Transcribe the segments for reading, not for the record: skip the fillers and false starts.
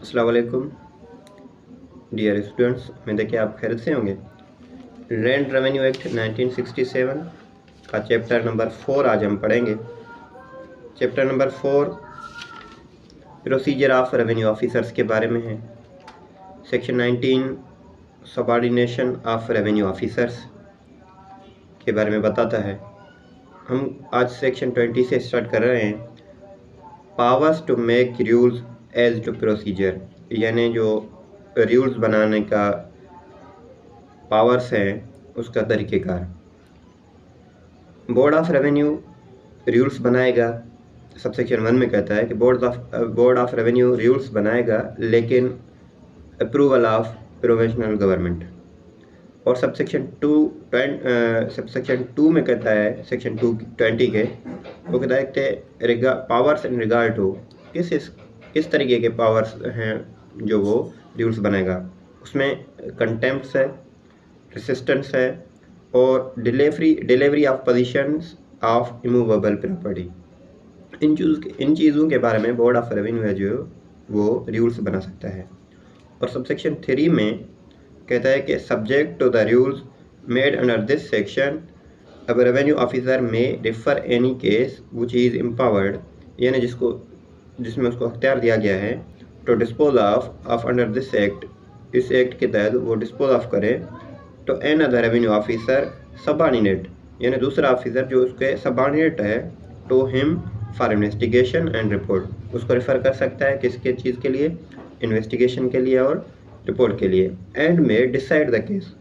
अस्सलाम वालेकुम dear students, उम्मीद है कि आप खैरियत से होंगे। लैंड रेवेन्यू एक्ट 1967 का चैप्टर नंबर 4 आज हम पढ़ेंगे। Chapter number 4 procedure of revenue officers के बारे में है। Section 19 subordination of revenue officers के बारे में बताता है। हम आज सेक्शन 20 से स्टार्ट कर रहे हैं। Powers to make rules as to procedure, यानी जो रूल्स बनाने का पावर्स है उसका तरीक़ेकार। बोर्ड ऑफ रेवेन्यू रूल्स बनाएगा। सबसेक्शन 1 में कहता है कि बोर्ड ऑफ रेवेन्यू रूल्स बनाएगा, लेकिन अप्रूवल ऑफ प्रोविंशियल गवर्नमेंट। और सबसेक्शन 2 में कहता है, सेक्शन 220 के वो कहता है कि पावर्स इन रिगार्ड टू किस तरीके के पावर्स हैं जो वो रूल्स बनाएगा। उसमें कंटेम्प्ट है, रेसिस्टेंस है और delivery of possessions of immovable property. इन चीज़ों के बारे में बोर्ड ऑफ रेवेन्यू है जो वो रूल्स बना सकता है। और सबसेक्शन 3 में कहता है कि subject to the rules made under this section अब revenue officer may refer any case which is empowered, यानी जिसमें उसको अख्तियार दिया गया है to dispose of under this act, इस एक्ट के तहत वो डिस्पोज ऑफ करे तो an other revenue officer subordinate, यानी दूसरा ऑफिसर जो उसके सबऑर्डिनेट है, to him for investigation and report, उसको रेफ़र कर सकता है किसके चीज़ के लिए, इन्वेस्टिगेशन के लिए और रिपोर्ट के लिए। एंड में डिसाइड द केस,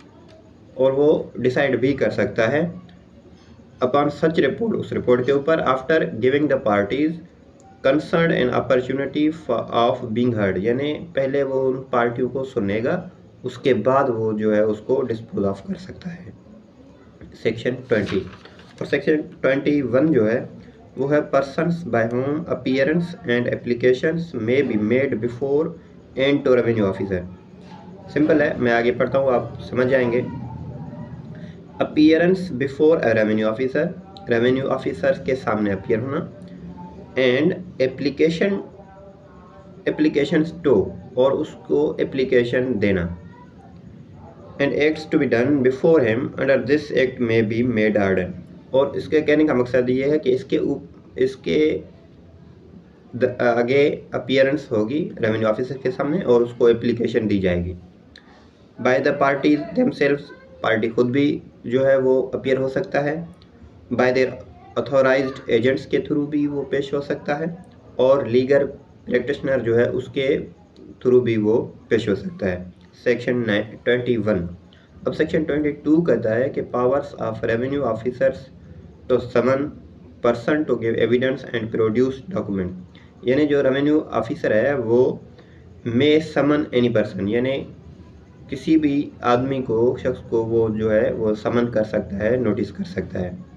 और वो डिसाइड भी कर सकता है अपॉन सच रिपोर्ट, उस रिपोर्ट के ऊपर, after giving the parties concern an opportunity of being heard, यानी पहले वो उन पार्टियों को सुनेगा, उसके बाद वो जो है उसको डिस्पोज ऑफ कर सकता है। सेक्शन 20 और सेक्शन 21 जो है वो है persons by home appearance and applications may be made before and to revenue officer. Simple है, मैं आगे पढ़ता हूँ, आप समझ जाएंगे। Appearance before a revenue officer, revenue officer के सामने अपीयर होना। एंड एप्लीकेशंस टू, और उसको एप्लीकेशन देना। And acts to be done before him under this act may be made or done, और इसके कहने का मकसद ये है कि इसके आगे अपीयरेंस होगी रेवेन्यू ऑफिसर के सामने और उसको एप्लीकेशन दी जाएगी। By the parties themselves, party खुद भी जो है वो अपीयर हो सकता है। बाय देयर ऑथोराइज्ड एजेंट्स के थ्रू भी वो पेश हो सकता है, और लीगल प्रैक्टिशनर जो है उसके थ्रू भी वो पेश हो सकता है। सेक्शन 21। अब सेक्शन 22 कहता है कि powers of revenue officers to summon person to give evidence and produce document, यानी जो रेवेन्यू ऑफिसर है वो मे समन एनी पर्सन, यानी किसी भी आदमी को, शख्स को वो जो है वो समन कर सकता है, नोटिस कर सकता है।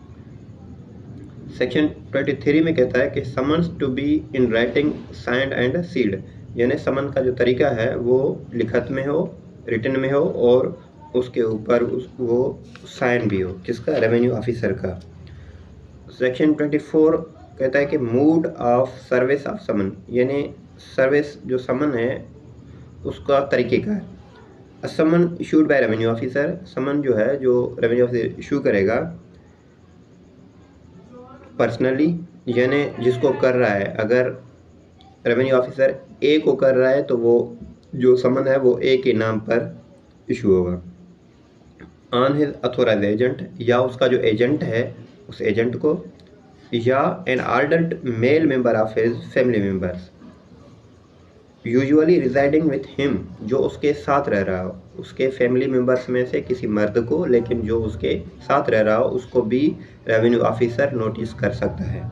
सेक्शन 23 में कहता है कि summons to be in writing signed and sealed, यानी समन का जो तरीका है वो लिखत में हो, रिटन में हो, और उसके ऊपर वो साइन भी हो, किसका, रेवेन्यू ऑफिसर का। सेक्शन 24 कहता है कि मूड ऑफ सर्विस ऑफ समन, यानी सर्विस जो समन है उसका तरीक़ेकार। समन इशूड बाय रेवेन्यू ऑफिसर, समन जो है जो रेवेन्यू ऑफिसर इशू करेगा पर्सनली, यानी जिसको कर रहा है, अगर रेवेन्यू ऑफिसर ए को कर रहा है तो वो जो समन है वो ए के नाम पर इशू होगा। ऑन हिज अथोराइज एजेंट, या उसका जो एजेंट है उस एजेंट को, या an adult male member of his family members usually residing with him, जो उसके साथ रह रहा हो, उसके फैमिली मेंबर्स में से किसी मर्द को, लेकिन जो उसके साथ रह रहा हो उसको भी रेवेन्यू ऑफिसर नोटिस कर सकता है।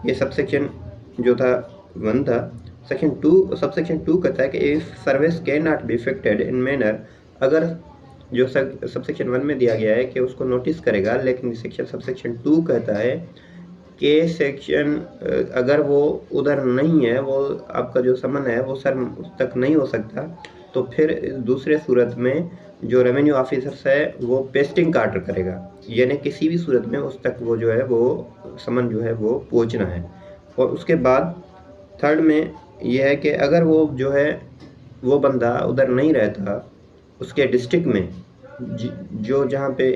ये सबसेक्शन जो था 1 था। सबसेक्शन 2 कहता है कि if service can not be affected in manner, अगर जो सबसेक्शन 1 में दिया गया है कि उसको नोटिस करेगा, लेकिन सबसेक्शन 2 कहता है कि सेक्शन अगर वो उधर नहीं है, वो आपका जो समन है वो सर उस तक नहीं हो सकता, तो फिर दूसरे सूरत में जो रेवेन्यू ऑफिसर है वो पेस्टिंग का ऑर्डर करेगा, यानी किसी भी सूरत में उस तक वो जो है वो समन जो है वो पहुंचना है। और उसके बाद 3rd में ये है कि अगर वो जो है वो बंदा उधर नहीं रहता, उसके डिस्ट्रिक्ट में जो जहाँ पे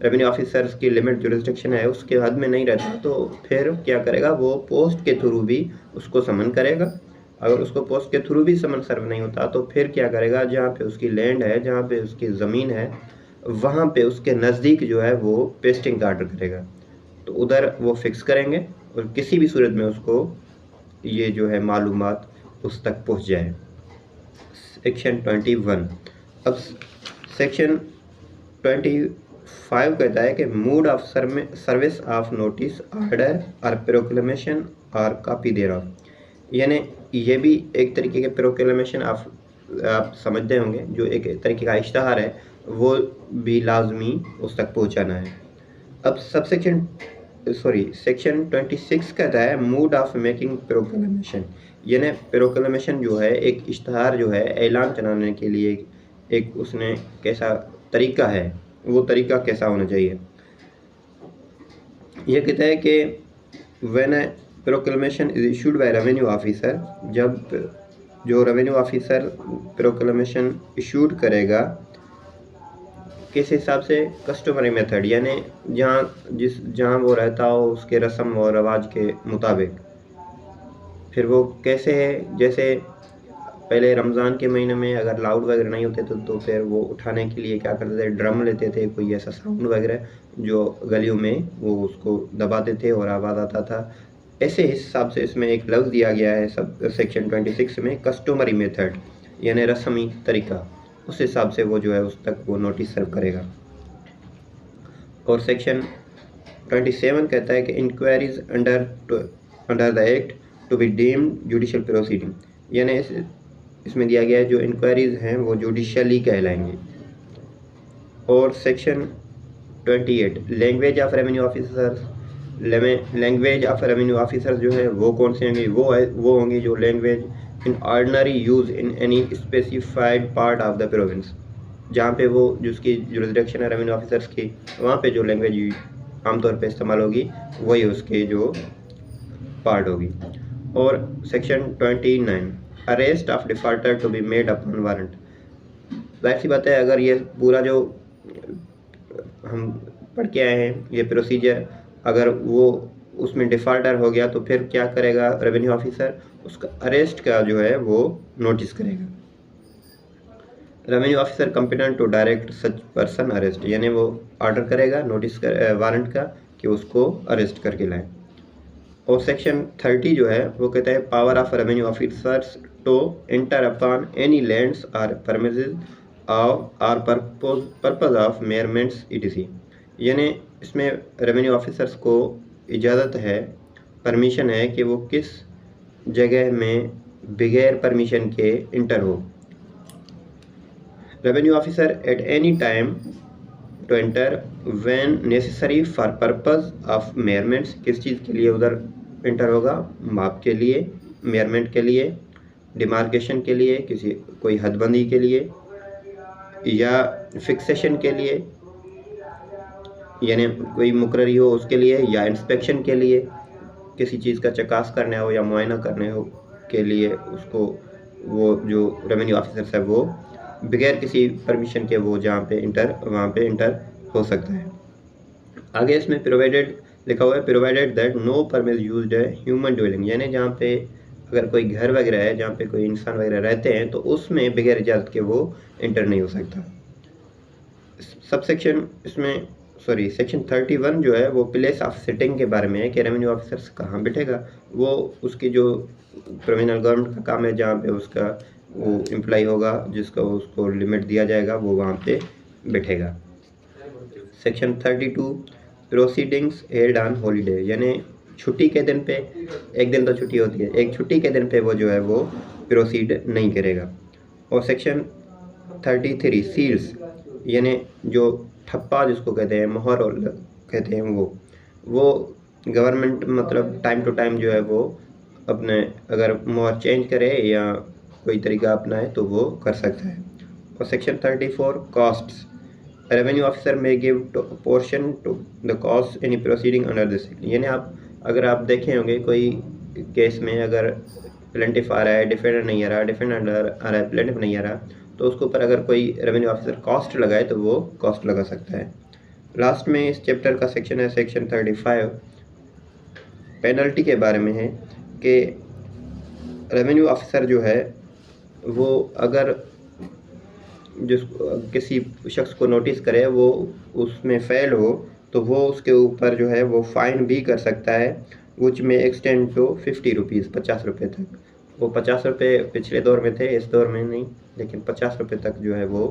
रेवेन्यू ऑफिसर्स की लिमिट जुरिस्डिक्शन है उसके हद में नहीं रहता, तो फिर क्या करेगा, वो पोस्ट के थ्रू भी उसको समन करेगा। अगर उसको पोस्ट के थ्रू भी समन सर्व नहीं होता तो फिर क्या करेगा, जहाँ पे उसकी लैंड है, जहाँ पे उसकी ज़मीन है, वहाँ पे उसके नज़दीक जो है वो पेस्टिंग का ऑर्डर करेगा, तो उधर वो फिक्स करेंगे और किसी भी सूरत में उसको ये जो है मालूमात उस तक पहुँच जाए। सेक्शन 21। अब सेक्शन 25 कहता है कि mood off service of notice, order और प्रोक्लेमेशन और कॉपी देयर ऑफ, यानी ये भी एक तरीके के प्रोक्लेमेशन आप समझते होंगे, जो एक तरीके का इश्तहार है, वो भी लाजमी उस तक पहुंचाना है। अब सेक्शन 26 कहता है मूड ऑफ मेकिंग प्रोक्लेमेशन, यानी प्रोक्लेमेशन जो है एक इश्तहार जो है ऐलान चलाने के लिए एक उसने कैसा तरीका है, वो तरीका कैसा होना चाहिए। यह कहता है कि when A proclamation is issued by revenue officer, जब जो रेवेन्यू ऑफिसर प्रोक्लेमेशन इशूड करेगा, किस हिसाब से, कस्टमरी मेथड, यानी जहाँ वो रहता हो उसके रस्म और रवाज के मुताबिक। फिर वो कैसे है, जैसे पहले रमज़ान के महीने में अगर लाउड वगैरह नहीं होते तो फिर वो उठाने के लिए क्या करते थे, ड्रम लेते थे, कोई ऐसा साउंड वगैरह जो गलियों में वो उसको दबाते थे और आवाज़ आता था। ऐसे हिसाब से इसमें एक लफ्ज़ दिया गया है सब सेक्शन 26 में, कस्टमरी मेथड, यानी रस्मी तरीका, उस हिसाब से वो जो है उस तक वो नोटिस सर्व करेगा। और सेक्शन 27 कहता है कि inquiries under the act to be deemed judicial proceeding, यानी इसमें दिया गया है जो इंक्वायरीज हैं वो जुडिशियली कहलाएंगे। और section 28 language of revenue officers, language of revenue officers जो है वो कौन से होंगे, वो होंगे जो language in ordinary use in any specified part of the province, जहाँ पे वो जिसकी जुरिस्डिक्शन है रेवेन्यू ऑफिसर्स की, वहाँ पे जो लैंग्वेज आमतौर पे इस्तेमाल होगी वही उसके जो पार्ट होगी। और section 29 arrest of defaulter to be made upon warrant, जाहिर सी बात है अगर ये पूरा जो हम पढ़ के आए हैं ये प्रोसीजर, अगर वो उसमें डिफ़ॉल्टर हो गया तो फिर क्या करेगा रेवेन्यू ऑफिसर, उसका अरेस्ट का जो है वो नोटिस करेगा। Revenue officer competent to direct such person arrest, यानी वो ऑर्डर करेगा नोटिस वारंट का कि उसको अरेस्ट करके लाएं। और सेक्शन 30 जो है वो कहता है power of revenue officers to enter upon any lands और परमिसेस ऑफ और पर्पज ऑफ मेयरमेंट्स ईटीसी, यानी इसमें रेवेन्यू ऑफिसर्स को इजाज़त है, परमिशन है कि वो किस जगह में बगैर परमिशन के इंटर हो। Revenue officer at any time to enter when necessary for purpose of measurements, किस चीज़ के लिए उधर इंटर होगा, माप के लिए, मेयरमेंट के लिए, डिमार्केशन के लिए, कोई हदबंदी के लिए या फिक्सेशन के लिए, यानी कोई मुकर्ररी हो उसके लिए, या इंस्पेक्शन के लिए, किसी चीज़ का चकास करना हो या मुआयना करने हो के लिए, उसको वो जो रेवेन्यू ऑफिसर है वो बगैर किसी परमिशन के वो जहाँ पे वहाँ पे इंटर हो सकता है। आगे इसमें प्रोवाइडेड लिखा हुआ है, provided that no permit used है ह्यूमन ड्वेलिंग, यानी जहाँ पे अगर कोई घर वगैरह है जहाँ पे कोई इंसान वगैरह रहते हैं तो उसमें बगैर इजाज़त के वो इंटर नहीं हो सकता। सेक्शन 31 जो है वो प्लेस ऑफ सिटिंग के बारे में है कि रेवेन्यू ऑफिसर्स कहाँ बैठेगा, वो उसकी जो प्रोविजनल गवर्नमेंट का काम है जहाँ पे उसका वो एम्प्लॉय होगा जिसका उसको लिमिट दिया जाएगा वो वहाँ पे बैठेगा। Section 32 proceedings held on holiday, यानी छुट्टी के दिन पे, एक दिन तो छुट्टी होती है, एक छुट्टी के दिन पे वो जो है वो प्रोसीड नहीं करेगा। और सेक्शन 33 सील्स, यानी जो ठप्पा जिसको कहते हैं, मोहर और कहते हैं, वो गवर्नमेंट मतलब टाइम टू टाइम जो है वो अपने अगर मोहर चेंज करे या कोई तरीका अपनाए तो वो कर सकता है। और section 34 costs, revenue officer may give portion to the cost any proceeding under this, यानी अगर आप देखे होंगे कोई केस में अगर प्लेंटिफ आ रहा है, डिफेंडर नहीं आ रहा, डिफेंडर आ रहा है, प्लेंटिफ नहीं आ रहा, तो उसके ऊपर अगर कोई रेवेन्यू ऑफिसर कॉस्ट लगाए तो वो कॉस्ट लगा सकता है। लास्ट में इस चैप्टर का सेक्शन है सेक्शन 35, पेनल्टी के बारे में है कि रेवेन्यू ऑफिसर जो है वो अगर जिस किसी शख्स को नोटिस करे वो उसमें फेल हो तो वो उसके ऊपर जो है वो फ़ाइन भी कर सकता है, विच में एक्सटेंड टू 50 रुपीज़, 50 रुपये तक। वो 50 रुपये पिछले दौर में थे, इस दौर में नहीं, लेकिन 50 रुपये तक जो है वो